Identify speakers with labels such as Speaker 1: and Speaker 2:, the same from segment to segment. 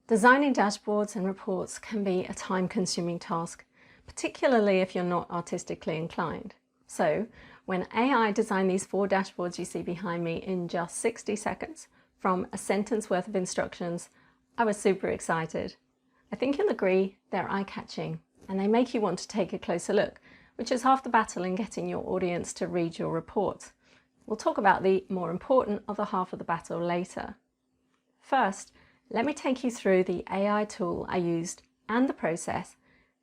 Speaker 1: Designing dashboards and reports can be a time-consuming task, particularly if you're not artistically inclined. So, when AI designed these 4 dashboards you see behind me in just 60 seconds, from a sentence worth of instructions, I was super excited. I think you'll agree they're eye-catching, and they make you want to take a closer look, which is half the battle in getting your audience to read your report. We'll talk about the more important other half of the battle later. First, let me take you through the AI tool I used and the process.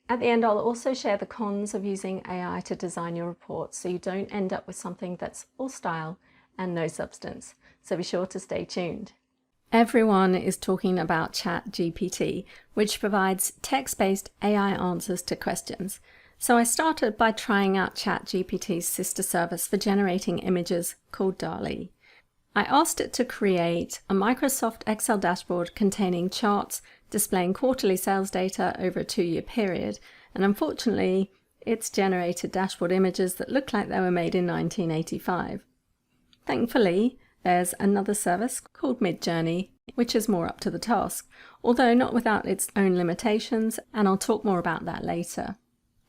Speaker 1: At the end, I'll also share the cons of using AI to design your report so you don't end up with something that's all style and no substance. So be sure to stay tuned. Everyone is talking about ChatGPT, which provides text-based AI answers to questions. So I started by trying out ChatGPT's sister service for generating images called Dall E. I asked it to create a Microsoft Excel dashboard containing charts displaying quarterly sales data over a 2-year period, and unfortunately, it's generated dashboard images that look like they were made in 1985. Thankfully, there's another service called Midjourney, which is more up to the task, although not without its own limitations, and I'll talk more about that later.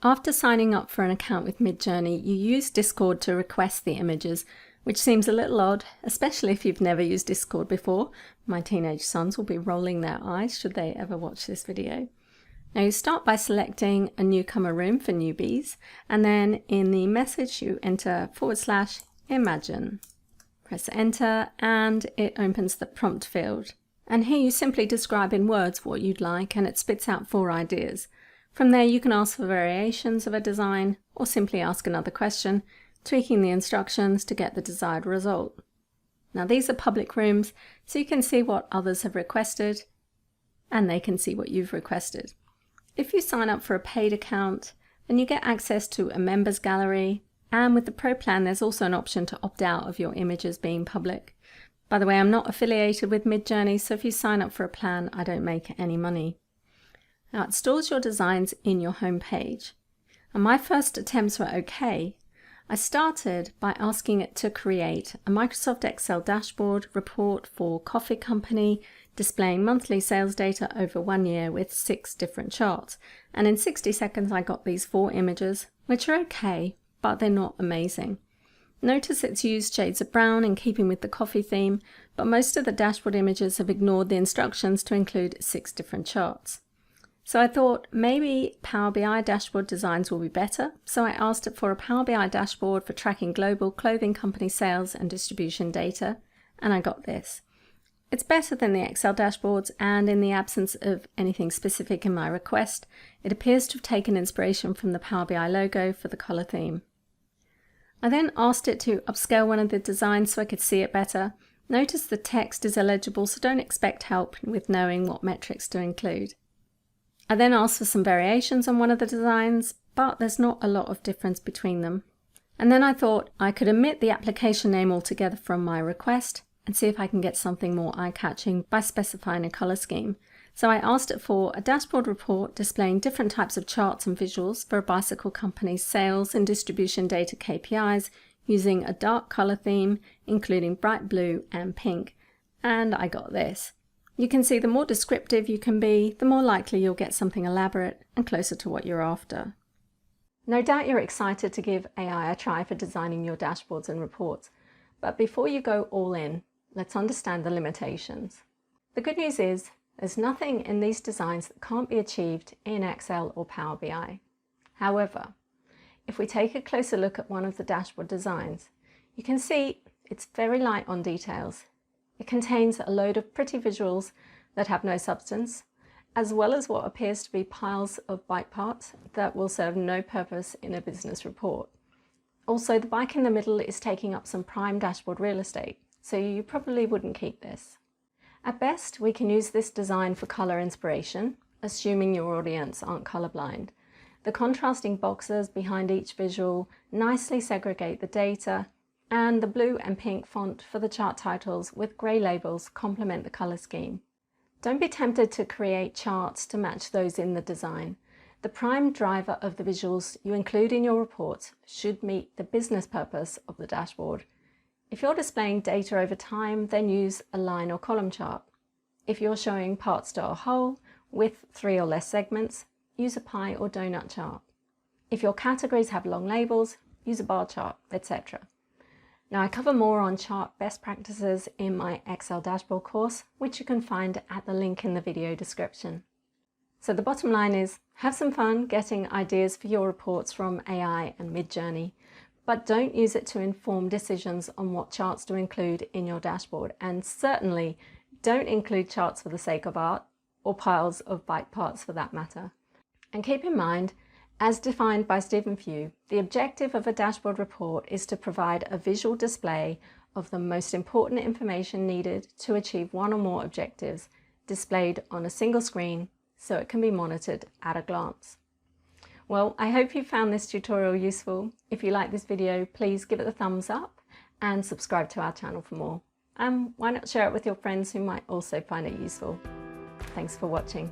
Speaker 1: After signing up for an account with Midjourney, you use Discord to request the images, which seems a little odd, especially if you've never used Discord before. My teenage sons will be rolling their eyes should they ever watch this video. Now you start by selecting a newcomer room for newbies, and then in the message you enter /imagine. Press enter and it opens the prompt field. And here you simply describe in words what you'd like and it spits out 4 ideas. From there you can ask for variations of a design or simply ask another question, tweaking the instructions to get the desired result. Now these are public rooms, so you can see what others have requested and they can see what you've requested. If you sign up for a paid account, then you get access to a members gallery, and with the Pro plan there's also an option to opt out of your images being public. By the way, I'm not affiliated with Midjourney, so if you sign up for a plan I don't make any money. Now it stores your designs in your home page, and my first attempts were okay. I started by asking it to create a Microsoft Excel dashboard report for coffee company displaying monthly sales data over 1 year with 6 different charts. And in 60 seconds I got these 4 images, which are okay, but they're not amazing. Notice it's used shades of brown in keeping with the coffee theme, but most of the dashboard images have ignored the instructions to include 6 different charts. So I thought maybe Power BI dashboard designs will be better, so I asked it for a Power BI dashboard for tracking global clothing company sales and distribution data, and I got this. It's better than the Excel dashboards, and in the absence of anything specific in my request, it appears to have taken inspiration from the Power BI logo for the color theme. I then asked it to upscale one of the designs so I could see it better. Notice the text is illegible, so don't expect help with knowing what metrics to include. I then asked for some variations on one of the designs, but there's not a lot of difference between them. And then I thought I could omit the application name altogether from my request and see if I can get something more eye-catching by specifying a color scheme. So I asked it for a dashboard report displaying different types of charts and visuals for a bicycle company's sales and distribution data KPIs using a dark color theme, including bright blue and pink. And I got this. You can see the more descriptive you can be, the more likely you'll get something elaborate and closer to what you're after. No doubt you're excited to give AI a try for designing your dashboards and reports, but before you go all in, let's understand the limitations. The good news is, there's nothing in these designs that can't be achieved in Excel or Power BI. However, if we take a closer look at one of the dashboard designs, you can see it's very light on details. It contains a load of pretty visuals that have no substance, as well as what appears to be piles of bike parts that will serve no purpose in a business report. Also, the bike in the middle is taking up some prime dashboard real estate, so you probably wouldn't keep this. At best, we can use this design for color inspiration, assuming your audience aren't colorblind. The contrasting boxes behind each visual nicely segregate the data, and the blue and pink font for the chart titles with grey labels complement the colour scheme. Don't be tempted to create charts to match those in the design. The prime driver of the visuals you include in your reports should meet the business purpose of the dashboard. If you're displaying data over time, then use a line or column chart. If you're showing parts to a whole with 3 or less segments, use a pie or donut chart. If your categories have long labels, use a bar chart, etc. Now, I cover more on chart best practices in my Excel dashboard course, which you can find at the link in the video description. So the bottom line is, have some fun getting ideas for your reports from AI and Midjourney, but don't use it to inform decisions on what charts to include in your dashboard, and certainly don't include charts for the sake of art, or piles of bike parts for that matter. And keep in mind, as defined by Stephen Few, the objective of a dashboard report is to provide a visual display of the most important information needed to achieve one or more objectives displayed on a single screen so it can be monitored at a glance. Well, I hope you found this tutorial useful. If you like this video, please give it a thumbs up and subscribe to our channel for more. And why not share it with your friends who might also find it useful. Thanks for watching.